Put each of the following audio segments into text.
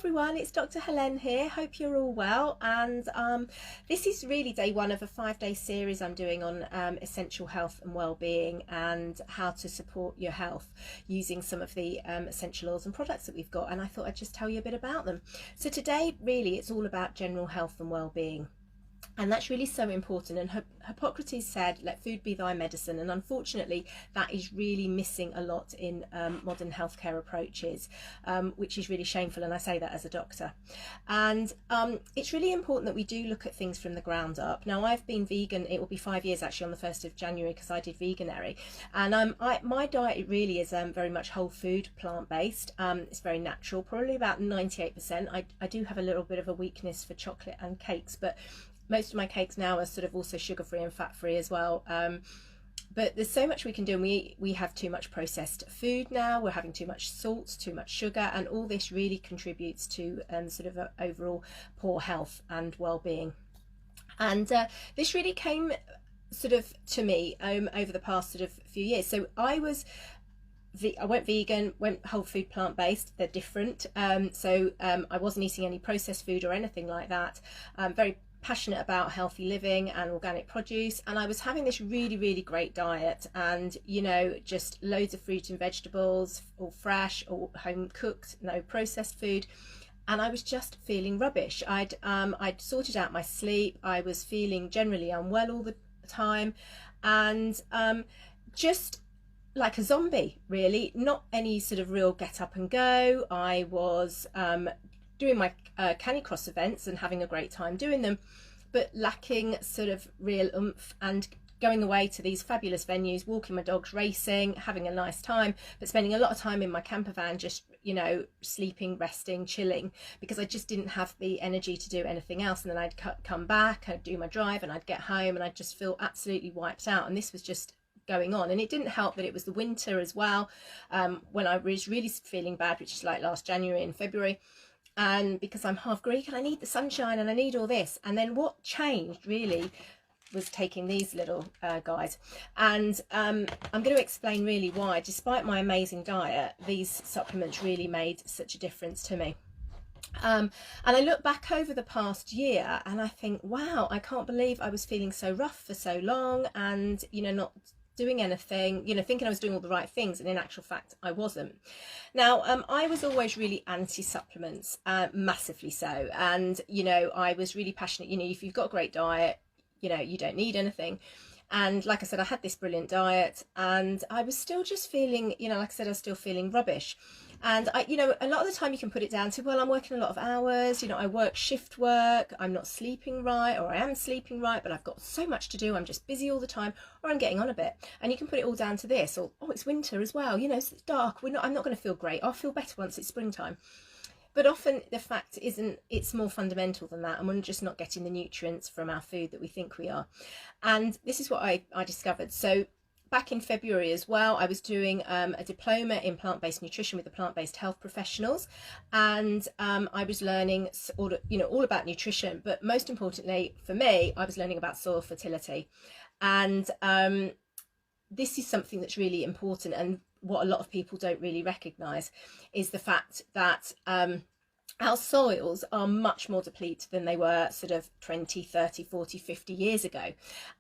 everyone, it's Dr. Helene here. Hope you're all well, and this is really day one of a 5-day series I'm doing on essential health and well-being and how to support your health using some of the essential oils and products that we've got, and I thought I'd just tell you a bit about them. So today really it's all about general health and well-being. And that's really so important. And Hippocrates said, let food be thy medicine. And unfortunately, that is really missing a lot in modern healthcare approaches, which is really shameful. And I say that as a doctor. And it's really important that we do look at things from the ground up. Now, I've been vegan. It will be 5 years actually on the 1st of January because I did veganary. And my diet really is very much whole food, plant-based. It's very natural, probably about 98%. I do have a little bit of a weakness for chocolate and cakes, but most of my cakes now are sort of also sugar-free and fat-free as well. But there's so much we can do, and we have too much processed food now. We're having too much salt, too much sugar, and all this really contributes to sort of overall poor health and well-being. And this really came sort of to me over the past sort of few years. So I went vegan, went whole food, plant-based. They're different. I wasn't eating any processed food or anything like that. Very passionate about healthy living and organic produce, and I was having this really great diet, and you know, just loads of fruit and vegetables, all fresh, all home cooked, no processed food. And I was just feeling rubbish. I'd sorted out my sleep. I was feeling generally unwell all the time, and just like a zombie, really. Not any sort of real get up and go. I was doing my Canicross events and having a great time doing them, but lacking sort of real oomph, and going away to these fabulous venues, walking my dogs, racing, having a nice time, but spending a lot of time in my camper van just, you know, sleeping, resting, chilling, because I just didn't have the energy to do anything else. And then I'd come back, I'd do my drive, and I'd get home and I'd just feel absolutely wiped out. And this was just going on, and it didn't help that it was the winter as well, when I was really feeling bad, which is like last January and February. And because I'm half Greek and I need the sunshine and I need all this. And then what changed really was taking these little guys. And I'm going to explain really why, despite my amazing diet, these supplements really made such a difference to me. And I look back over the past year and I think, wow, I can't believe I was feeling so rough for so long, and, you know, not doing anything, you know, thinking I was doing all the right things, and in actual fact I wasn't. Now I was always really anti-supplements, massively so, and you know, I was really passionate, you know, if you've got a great diet, you know, you don't need anything. And like I said, I had this brilliant diet, and I was still just feeling, you know, like I said, I was still feeling rubbish. And you know, a lot of the time you can put it down to, well, I'm working a lot of hours, you know, I work shift work, I'm not sleeping right, or I am sleeping right, but I've got so much to do, I'm just busy all the time, or I'm getting on a bit. And you can put it all down to this, or, oh, it's winter as well, you know, it's dark, I'm not going to feel great, I'll feel better once it's springtime. But often the fact isn't, it's more fundamental than that, and we're just not getting the nutrients from our food that we think we are. And this is what I discovered. So back in February as well, I was doing a diploma in plant-based nutrition with the plant-based health professionals, and I was learning all about nutrition, but most importantly for me, I was learning about soil fertility. And this is something that's really important, and what a lot of people don't really recognize is the fact that our soils are much more depleted than they were sort of 20, 30, 40, 50 years ago.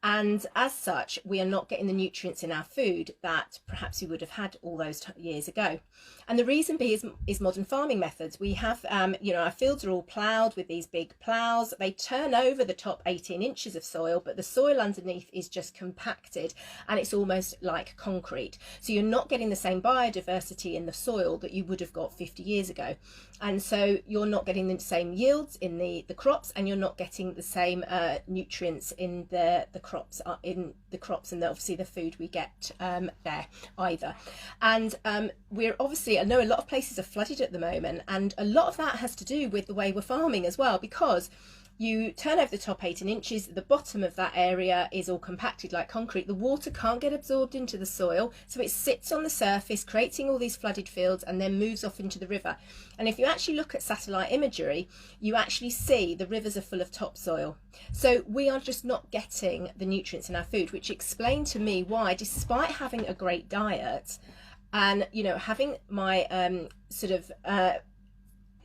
And as such, we are not getting the nutrients in our food that perhaps we would have had all those years ago. And the reason is modern farming methods. We have, you know, our fields are all ploughed with these big ploughs. They turn over the top 18 inches of soil, but the soil underneath is just compacted, and it's almost like concrete. So you're not getting the same biodiversity in the soil that you would have got 50 years ago. And so you're not getting the same yields in the crops, and you're not getting the same nutrients in the crops and obviously the food we get there either. And we're obviously, I know a lot of places are flooded at the moment, and a lot of that has to do with the way we're farming as well, because you turn over the top 18 inches, the bottom of that area is all compacted like concrete. The water can't get absorbed into the soil, so it sits on the surface, creating all these flooded fields, and then moves off into the river. And if you actually look at satellite imagery, you actually see the rivers are full of topsoil. So we are just not getting the nutrients in our food, which explained to me why, despite having a great diet and, you know, having my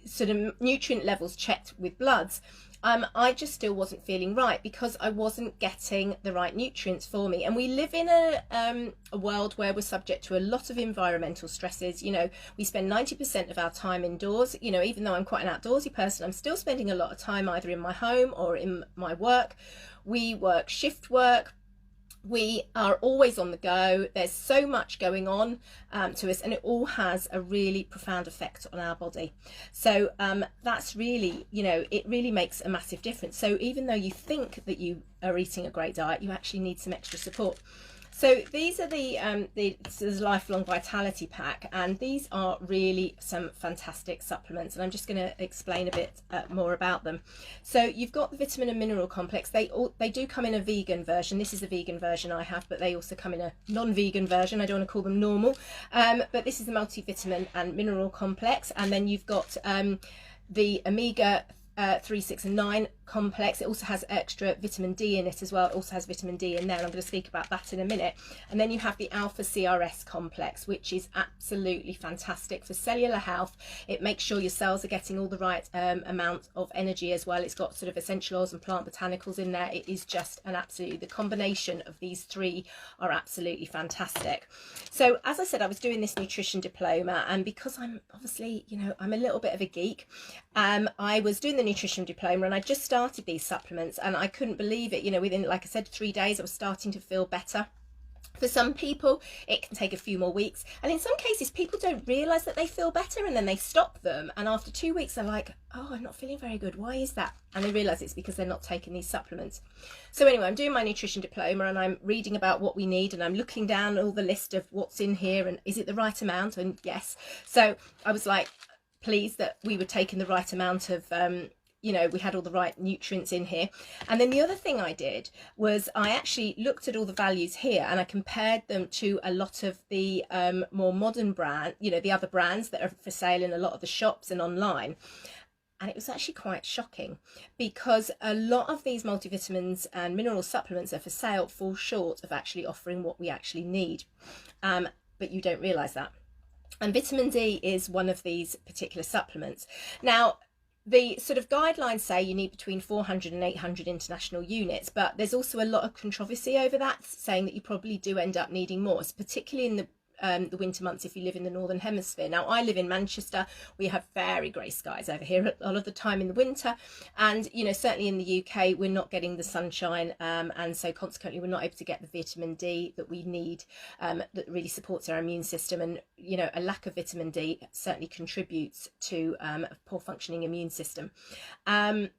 sort of nutrient levels checked with bloods, I just still wasn't feeling right because I wasn't getting the right nutrients for me. And we live in a world where we're subject to a lot of environmental stresses. You know, we spend 90% of our time indoors. You know, even though I'm quite an outdoorsy person, I'm still spending a lot of time either in my home or in my work. We work shift work. We are always on the go. There's so much going on to us, and it all has a really profound effect on our body. So that's really, you know, it really makes a massive difference. So even though you think that you are eating a great diet, you actually need some extra support. So these are the Lifelong Vitality Pack, and these are really some fantastic supplements, and I'm just going to explain a bit more about them. So you've got the vitamin and mineral complex. They do come in a vegan version. This is a vegan version I have, but they also come in a non-vegan version. I don't want to call them normal, but this is the multivitamin and mineral complex. And then you've got the omega 3, 6 and 9 complex. It also has extra vitamin D in it as well. It also has vitamin D in there. I'm going to speak about that in a minute. And then you have the alpha CRS complex, which is absolutely fantastic for cellular health. It makes sure your cells are getting all the right amount of energy as well. It's got sort of essential oils and plant botanicals in there. It is just an absolutely, the combination of these three are absolutely fantastic. So as I said, I was doing this nutrition diploma, and because I'm obviously, you know, I'm a little bit of a geek, I was doing the nutrition diploma, and I just started these supplements, and I couldn't believe it. You know, within, like I said, 3 days I was starting to feel better. For some people it can take a few more weeks, and in some cases people don't realize that they feel better, and then they stop them, and after 2 weeks they're like, oh, I'm not feeling very good, why is that? And they realize it's because they're not taking these supplements. So anyway, I'm doing my nutrition diploma, and I'm reading about what we need, and I'm looking down all the list of what's in here, and is it the right amount? And yes. So I was like pleased that we were taking the right amount of you know, we had all the right nutrients in here. And then the other thing I did was I actually looked at all the values here, and I compared them to a lot of the more modern brand, you know, the other brands that are for sale in a lot of the shops and online. And it was actually quite shocking, because a lot of these multivitamins and mineral supplements that are for sale fall short of actually offering what we actually need. But you don't realize that. And vitamin D is one of these particular supplements. Now, the sort of guidelines say you need between 400 and 800 international units, but there's also a lot of controversy over that, saying that you probably do end up needing more, particularly in the winter months if you live in the Northern Hemisphere. Now, I live in Manchester. We have very grey skies over here a lot of the time in the winter, and you know, certainly in the UK we're not getting the sunshine, and so consequently we're not able to get the vitamin D that we need, that really supports our immune system. And you know, a lack of vitamin D certainly contributes to a poor functioning immune system. And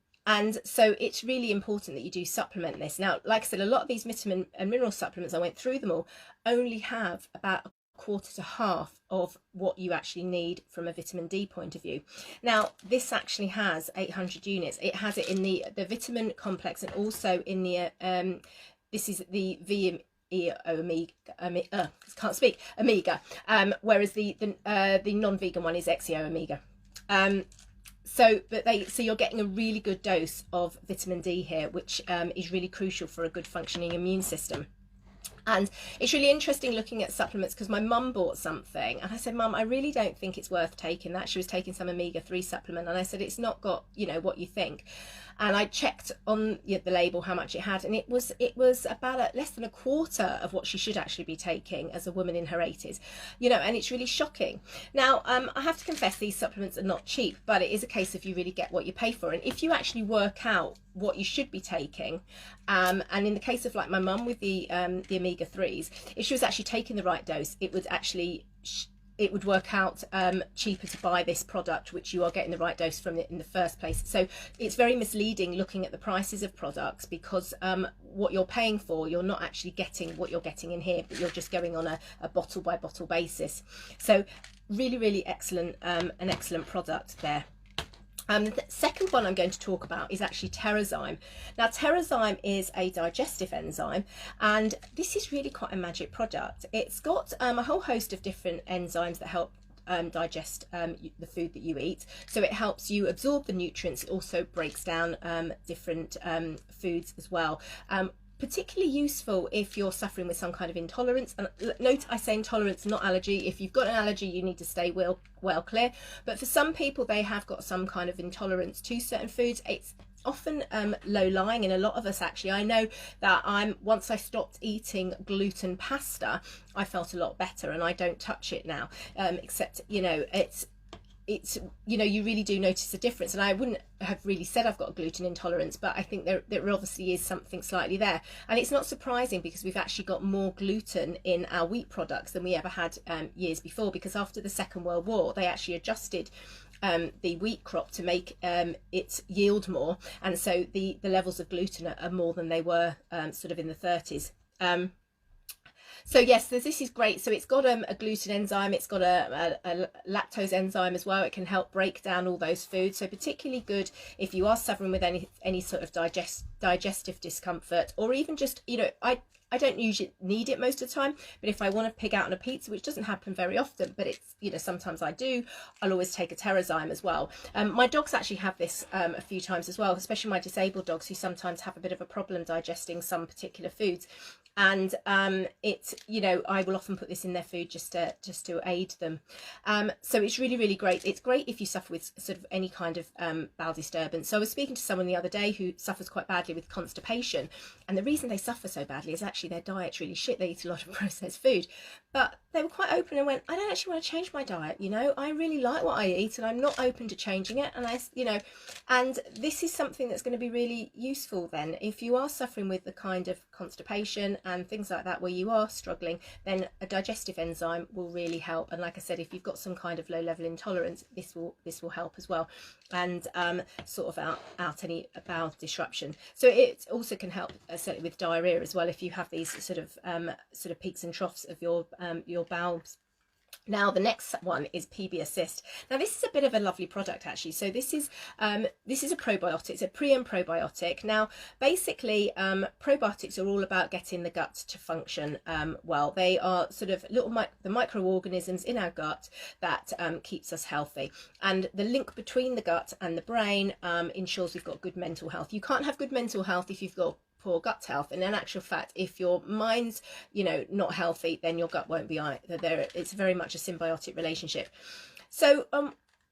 so it's really important that you do supplement this. Now, like I said, a lot of these vitamin and mineral supplements, I went through them all, only have about a quarter to half of what you actually need from a vitamin D point of view. Now, this actually has 800 units. It has it in the vitamin complex, and also in the this is the omega, whereas the non-vegan one is Exio Omega. So you're getting a really good dose of vitamin D here, which is really crucial for a good functioning immune system. And it's really interesting looking at supplements, because my mum bought something and I said, Mum, I really don't think it's worth taking that. She was taking some omega-3 supplement, and I said, it's not got, you know, what you think. And I checked on the label how much it had, and it was about less than a quarter of what she should actually be taking as a woman in her 80s, you know, and it's really shocking. Now, I have to confess, these supplements are not cheap, but it is a case of you really get what you pay for. And if you actually work out what you should be taking, and in the case of like my mum with the omega-3s, if she was actually taking the right dose, it would actually it would work out cheaper to buy this product, which you are getting the right dose from it in the first place. So it's very misleading looking at the prices of products, because what you're paying for, you're not actually getting what you're getting in here, but you're just going on a bottle by bottle basis. So really, really excellent, an excellent product there. The second one I'm going to talk about is actually Terrazyme. Now, Terrazyme is a digestive enzyme, and this is really quite a magic product. It's got a whole host of different enzymes that help digest the food that you eat. So it helps you absorb the nutrients. It also breaks down different foods as well. particularly useful if you're suffering with some kind of intolerance. And note I say intolerance, not allergy. If you've got an allergy, you need to stay well clear. But for some people, they have got some kind of intolerance to certain foods. It's often low-lying in a lot of us. Actually, I know that once I stopped eating gluten pasta, I felt a lot better, and I don't touch it now, except, you know, it's you know, you really do notice a difference. And I wouldn't have really said I've got a gluten intolerance, but I think there obviously is something slightly there. And it's not surprising, because we've actually got more gluten in our wheat products than we ever had years before, because after the Second World War, they actually adjusted the wheat crop to make it yield more, and so the levels of gluten are more than they were sort of in the 30s. So yes, this is great. So it's got a gluten enzyme, it's got a lactose enzyme as well. It can help break down all those foods. So particularly good if you are suffering with any sort of digestive discomfort, or even just, you know, I don't usually need it most of the time, but if I want to pig out on a pizza, which doesn't happen very often, but it's, you know, sometimes I do, I'll always take a Terrazyme as well. My dogs actually have this a few times as well, especially my disabled dogs, who sometimes have a bit of a problem digesting some particular foods. And it's, you know, I will often put this in their food just to aid them. So it's really, really great. It's great if you suffer with sort of any kind of bowel disturbance. So I was speaking to someone the other day who suffers quite badly with constipation, and the reason they suffer so badly is actually their diet's really shit. They eat a lot of processed food. But they were quite open and went, I don't actually want to change my diet, you know, I really like what I eat, and I'm not open to changing it. And you know, and this is something that's going to be really useful then if you are suffering with the kind of constipation and things like that where you are struggling. Then a digestive enzyme will really help. And like I said, if you've got some kind of low level intolerance, this will help as well, and sort of out any bowel disruption. So it also can help certainly with diarrhea as well, if you have these sort of peaks and troughs of your bowels. Now the next one is PB Assist. Now this is a bit of a lovely product actually. So this is a probiotic. It's a pre and probiotic. Now basically probiotics are all about getting the gut to function well. They are sort of the microorganisms in our gut that keeps us healthy, and the link between the gut and the brain ensures we've got good mental health. You can't have good mental health if you've got poor gut health, and in actual fact, if your mind's, you know, not healthy, then your gut won't be either. It's very much a symbiotic relationship. So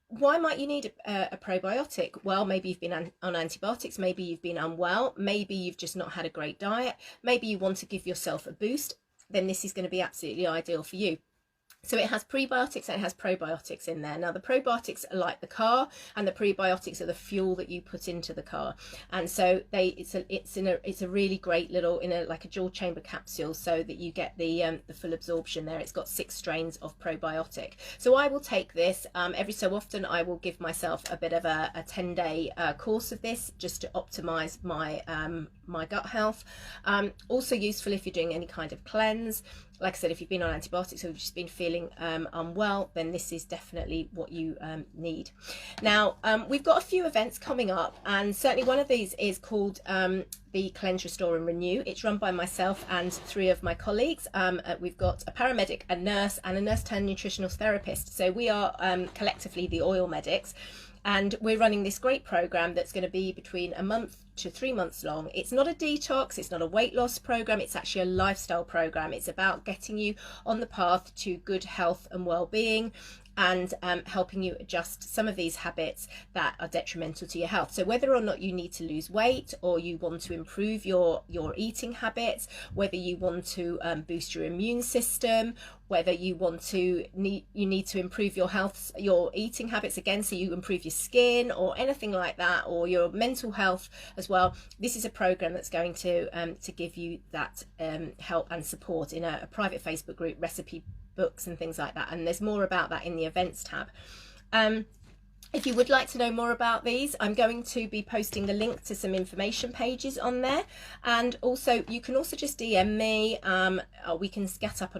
why might you need a probiotic? Well, maybe you've been on antibiotics, maybe you've been unwell, maybe you've just not had a great diet, maybe you want to give yourself a boost. Then this is going to be absolutely ideal for you. So it has prebiotics and it has probiotics in there. Now the probiotics are like the car, and the prebiotics are the fuel that you put into the car. And so it's a really great little, like a dual chamber capsule, so that you get the full absorption there. It's got 6 strains of probiotic. So I will take this every so often. I will give myself a bit of a 10-day course of this, just to optimize my my gut health. Also useful if you're doing any kind of cleanse. Like I said, if you've been on antibiotics or you've just been feeling unwell, then this is definitely what you need. Now, we've got a few events coming up, and certainly one of these is called the Cleanse, Restore and Renew. It's run by myself and 3 of my colleagues. We've got a paramedic, a nurse, and a nurse turned nutritional therapist. So we are collectively the oil medics. And we're running this great program that's going to be between a month to 3 months long. It's not a detox, it's not a weight loss program, it's actually a lifestyle program. It's about getting you on the path to good health and well-being, and helping you adjust some of these habits that are detrimental to your health. So whether or not you need to lose weight, or you want to improve your eating habits, whether you want to boost your immune system, whether you need to improve your health, your eating habits again, so you improve your skin or anything like that, or your mental health as well, this is a program that's going to give you that help and support in a private Facebook group, recipe books and things like that. And there's more about that in the events tab. If you would like to know more about these, I'm going to be posting the link to some information pages on there, and also you can also just DM me. We can get up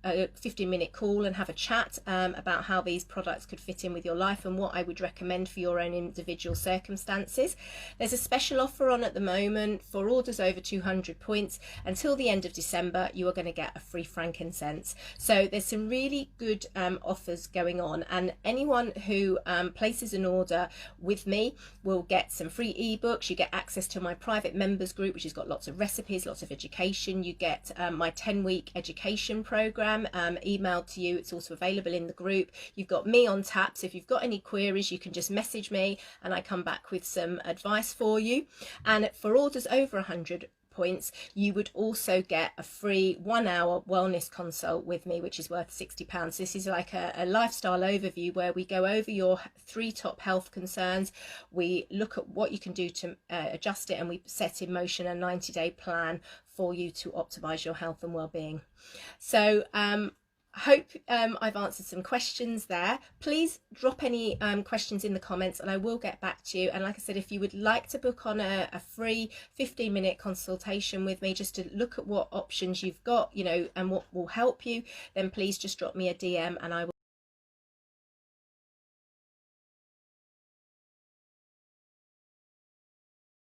a 15-minute call and have a chat about how these products could fit in with your life and what I would recommend for your own individual circumstances. There's a special offer on at the moment for orders over 200 points. Until the end of December, you are going to get a free frankincense. So there's some really good offers going on, and anyone who places an order with me will get some free ebooks. You get access to my private members group, which has got lots of recipes, lots of education. You get my 10-week education program emailed to you. It's also available in the group. You've got me on tap, so if you've got any queries, you can just message me and I come back with some advice for you. And for orders over 100 points, you would also get a free 1-hour wellness consult with me, which is worth £60. This is like a lifestyle overview where we go over your 3 top health concerns. We look at what you can do to adjust it, and we set in motion a 90-day plan for you to optimize your health and well-being. So hope I've answered some questions there. Please drop any questions in the comments and I will get back to you. And like I said, if you would like to book on a free 15-minute consultation with me just to look at what options you've got, you know, and what will help you, then please just drop me a DM and I will